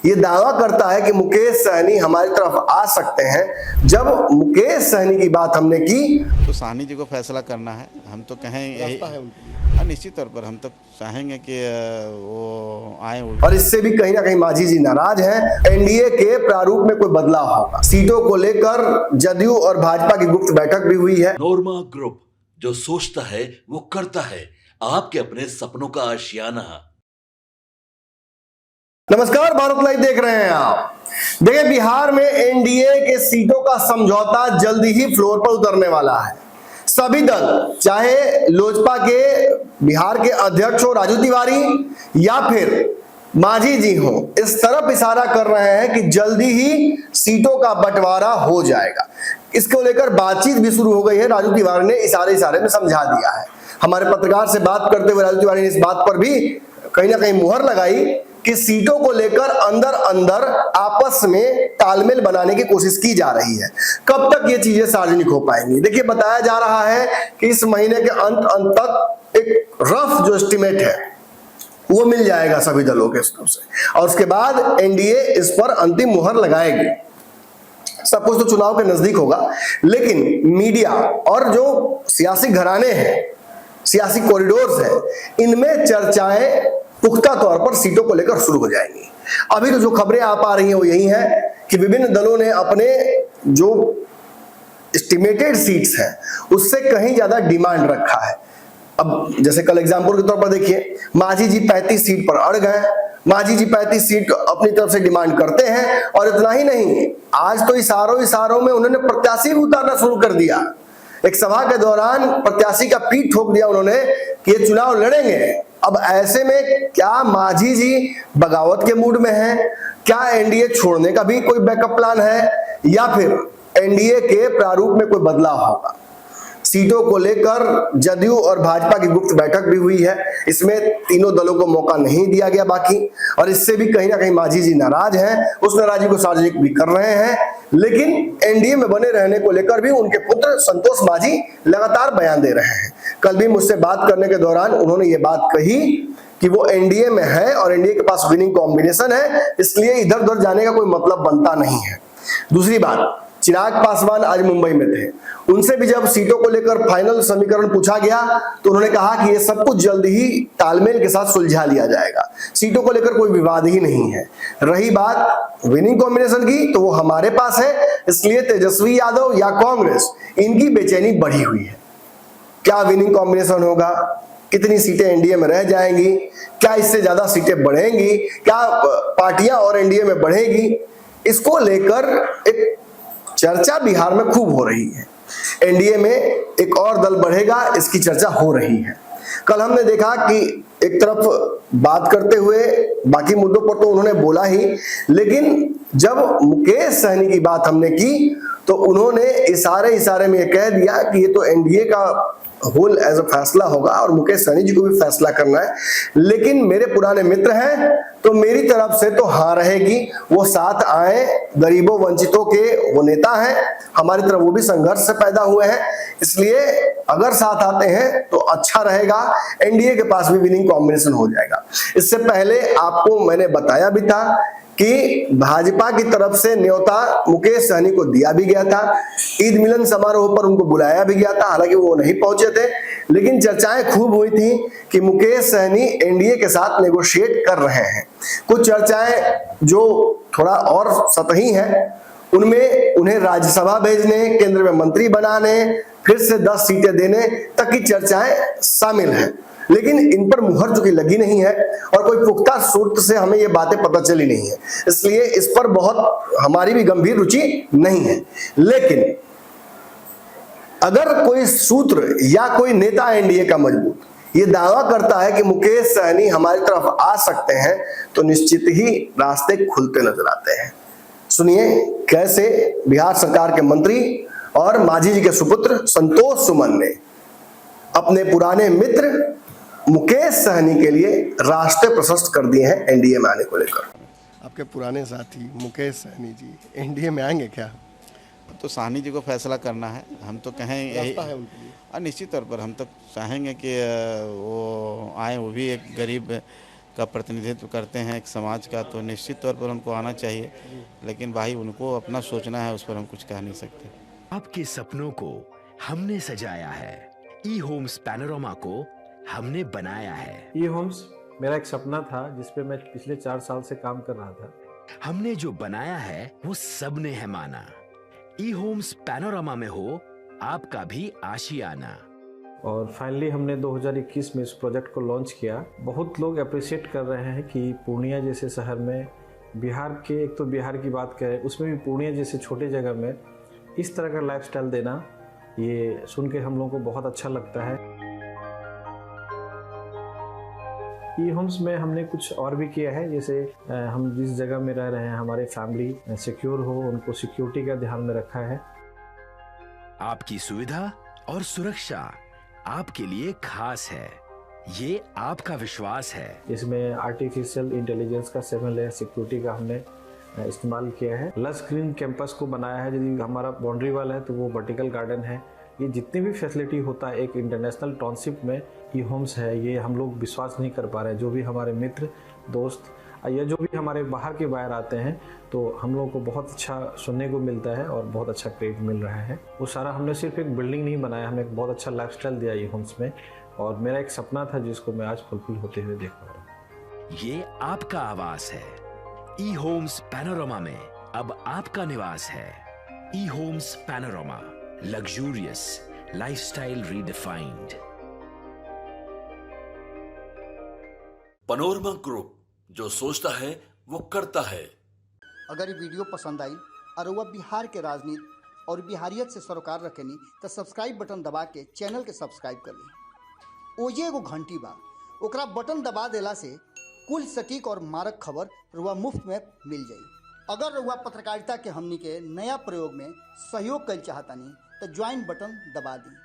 ये दावा करता है कि मुकेश सहनी हमारी तरफ आ सकते हैं। जब मुकेश सहनी की बात हमने की तो सहनी जी को फैसला करना है। हम तो कहें यही है हाँ, निश्चित तौर पर हम तो चाहेंगे कि वो आए। और इससे भी कहीं ना कहीं मांझी जी नाराज हैं। एनडीए के प्रारूप में कोई बदलाव होगा। सीटों को लेकर जदयू और भाजपा की गुप्त बैठक भी हुई है। नोरमा ग्रुप, जो सोचता है वो करता है। आपके अपने सपनों का आशियाना। नमस्कार, भारत लाइव देख रहे हैं आप। देखिए, बिहार में एनडीए के सीटों का समझौता जल्दी ही फ्लोर पर उतरने वाला है। सभी दल, चाहे लोजपा के बिहार के अध्यक्ष हो राजू तिवारी या फिर मांझी जी हो, इस तरफ इशारा कर रहे हैं कि जल्दी ही सीटों का बंटवारा हो जाएगा। इसको लेकर बातचीत भी शुरू हो गई है। राजू तिवारी ने इशारे में समझा दिया है। हमारे पत्रकार से बात करते हुए राजू तिवारी ने इस बात पर भी कहीं ना कहीं मुहर लगाई कि सीटों को लेकर अंदर अंदर आपस में तालमेल बनाने की कोशिश की जा रही है। कब तक ये चीजें सार्वजनिक हो पाएंगी? देखिए, बताया जा रहा है कि इस महीने के अंत तक एक रफ जो एस्टिमेट है वो मिल जाएगा सभी दलों के तरफ से, और उसके बाद एनडीए इस पर अंतिम मुहर लगाएगी। सब कुछ तो चुनाव के नजदीक होगा, लेकिन मीडिया और जो सियासी घराने हैं, सियासी कॉरिडोर्स हैं, इनमें चर्चाएं पुख्ता तौर पर सीटों को लेकर शुरू हो जाएंगी। अभी तो जो खबरें आ पा रही हैं वो यही है कि विभिन्न दलों ने अपने जो एस्टिमेटेड सीट्स हैं उससे कहीं ज्यादा डिमांड रखा है। अब जैसे कल एग्जाम्पल के तौर पर देखिए, मांझी जी 35 सीट पर अड़ गए। मांझी जी 35 सीट अपनी तरफ से डिमांड करते हैं, और इतना ही नहीं, आज तो इशारों में उन्होंने प्रत्याशी भी उतारना शुरू कर दिया। एक सभा के दौरान प्रत्याशी का पीठ ठोक दिया उन्होंने कि ये चुनाव लड़ेंगे। अब ऐसे में क्या मांझी जी बगावत के मूड में हैं? क्या एनडीए छोड़ने का भी कोई बैकअप प्लान है, या फिर एनडीए के प्रारूप में कोई बदलाव होगा? सीटों को लेकर जदयू और भाजपा की गुप्त बैठक भी हुई है। इसमें तीनों दलों को मौका नहीं दिया गया बाकी, और इससे भी कहीं ना कहीं मांझी जी नाराज हैं। उस नाराजगी को सार्वजनिक भी कर रहे हैं, लेकिन एनडीए में बने रहने को लेकर भी उनके पुत्र संतोष मांझी लगातार बयान दे रहे हैं। कल भी मुझसे बात करने के दौरान उन्होंने ये बात कही कि वो एनडीए में है और एनडीए के पास विनिंग कॉम्बिनेशन है, इसलिए इधर उधर जाने का कोई मतलब बनता नहीं है। दूसरी बात, चिराग पासवान आज मुंबई में थे। उनसे भी जब सीटों को लेकर फाइनल समीकरण पूछा गया तो उन्होंने कहा कि ये सब कुछ जल्द ही तालमेल के साथ सुलझा लिया जाएगा। सीटों को लेकर कोई विवाद ही नहीं है। रही बात विनिंग कॉम्बिनेशन की, तो वो हमारे पास है, इसलिए तेजस्वी यादव या कांग्रेस, इनकी बेचैनी बढ़ी हुई है। क्या विनिंग कॉम्बिनेशन होगा? कितनी सीटें एनडीए में रह जाएंगी? क्या इससे ज्यादा सीटें बढ़ेंगी? क्या पार्टियां और एनडीए में बढ़ेगी? इसको लेकर एक चर्चा बिहार में खूब हो रही है। एनडीए में एक और दल बढ़ेगा, इसकी चर्चा हो रही है। कल हमने देखा कि एक तरफ बात करते हुए बाकी मुद्दों पर तो उन्होंने बोला ही, लेकिन जब मुकेश सहनी की बात हमने की तो उन्होंने इशारे में कह दिया कि ये तो एनडीए का होल एज अ फैसला होगा और मुकेश सहनी जी को भी फैसला करना है, लेकिन मेरे पुराने मित्र हैं तो मेरी तरफ से तो हाँ रहेगी। वो साथ आए, गरीबों वंचितों के वो नेता हैं, हमारी तरफ वो भी संघर्ष से पैदा हुए हैं, इसलिए अगर साथ आते हैं तो अच्छा रहेगा। एनडीए के पास भी विनिंग कॉम्बिनेशन हो जाएगा। इससे पहले आपको मैंने बताया भी था कि भाजपा की तरफ से न्योता मुकेश सहनी को दिया भी गया था। ईद मिलन समारोह पर उनको बुलाया भी गया था, हालांकि वो नहीं पहुंचे थे, लेकिन चर्चाएं खूब हुई थी कि मुकेश सहनी एनडीए के साथ नेगोशिएट कर रहे हैं। कुछ चर्चाएं जो थोड़ा और सतही हैं, उनमें उन्हें राज्यसभा भेजने, केंद्र में मंत्री बनाने, फिर से 10 सीटें देने तक की चर्चाएं शामिल हैं, लेकिन इन पर मुहर चूंकि लगी नहीं है और कोई पुख्ता सूत्र से हमें ये बातें पता चली नहीं है, इसलिए इस पर बहुत हमारी भी गंभीर रुचि नहीं है। लेकिन अगर कोई सूत्र या कोई नेता एनडीए का मजबूत ये दावा करता है कि मुकेश सहनी हमारी तरफ आ सकते हैं, तो निश्चित ही रास्ते खुलते नजर आते हैं। सुनिए कैसे बिहार सरकार के मंत्री और मांझी जी के सुपुत्र संतोष सुमन ने अपने पुराने मित्र मुकेश सहनी के लिए रास्ते प्रशस्त कर दिए हैं एनडीए में आने को लेकर। आपके पुराने साथी मुकेश सहनी जी एनडीए में आएंगे क्या? तो सहनी जी को फैसला करना है। हम तो कहें यही है उनके लिए। निश्चित तौर पर हम तो चाहेंगे कि वो आए। वो भी एक गरीब का प्रतिनिधित्व करते हैं एक समाज का, तो निश्चित तौर पर उनको आना चाहिए। लेकिन भाई उनको अपना सोचना है, उस पर हम कुछ कह नहीं सकते। आपके सपनों को हमने सजाया है, ई होम्स पैनोरामा को हमने बनाया है। ई होम्स मेरा एक सपना था जिस पे मैं पिछले 4 साल से काम कर रहा था। हमने जो बनाया है वो सबने है माना। ई होम्स पैनोरामा में हो आपका भी आशियाना। और फाइनली हमने 2021 में इस प्रोजेक्ट को लॉन्च किया। बहुत लोग अप्रिशिएट कर रहे हैं कि पूर्णिया जैसे शहर में, बिहार के, एक तो बिहार की बात करें उसमें भी पूर्णिया जैसे छोटे जगह में इस तरह का लाइफस्टाइल देना, ये सुन के हम लोगों को बहुत अच्छा लगता है। ई होम्स में हमने कुछ और भी किया है, जैसे हम जिस जगह में रह रहे हैं हमारे फैमिली सिक्योर हो, उनको सिक्योरिटी का ध्यान में रखा है। आपकी सुविधा और सुरक्षा आपके लिए खास है, ये आपका विश्वास है। इसमें आर्टिफिशियल इंटेलिजेंस का 7 लेयर सिक्योरिटी का हमने इस्तेमाल किया है। लस ग्रीन कैंपस को बनाया है। यदि हमारा बाउंड्री वाल है तो वो वर्टिकल गार्डन है। ये जितनी भी फैसिलिटी होता है एक इंटरनेशनल टाउनशिप में ई होम्स है, ये हम लोग विश्वास नहीं कर पा रहे हैं। जो भी हमारे मित्र दोस्त या जो भी हमारे बाहर के बाहर आते हैं तो हम लोगों को बहुत अच्छा सुनने को मिलता है और बहुत अच्छा क्रेडिट मिल रहा है। वो सारा हमने सिर्फ एक बिल्डिंग नहीं बनाया, हमें एक बहुत अच्छा लाइफस्टाइल दिया ई होम्स में, और मेरा एक सपना था जिसको मैं आज फुलफिल होते हुए देख पा रहा हूँ। ये आपका आवास है। ई होम्स पैनोरामा में अब आपका निवास है। E Homes Panorama, luxurious lifestyle redefined. Panorama group, जो सोचता है वो करता है। अगर ये वीडियो पसंद आई और वह बिहार के राजनीति और बिहारियत से सरोकार रखेनी तो सब्सक्राइब बटन दबा के चैनल के सब्सक्राइब कर ली। ओजे एगो घंटी बा, ओकरा बटन दबा देला से कुल सटीक और मारक खबर रुआ मुफ्त में मिल जाई। अगर रुआ पत्रकारिता के हमनी के नया प्रयोग में सहयोग कर चाहतानी तो ज्वाइन बटन दबा दी।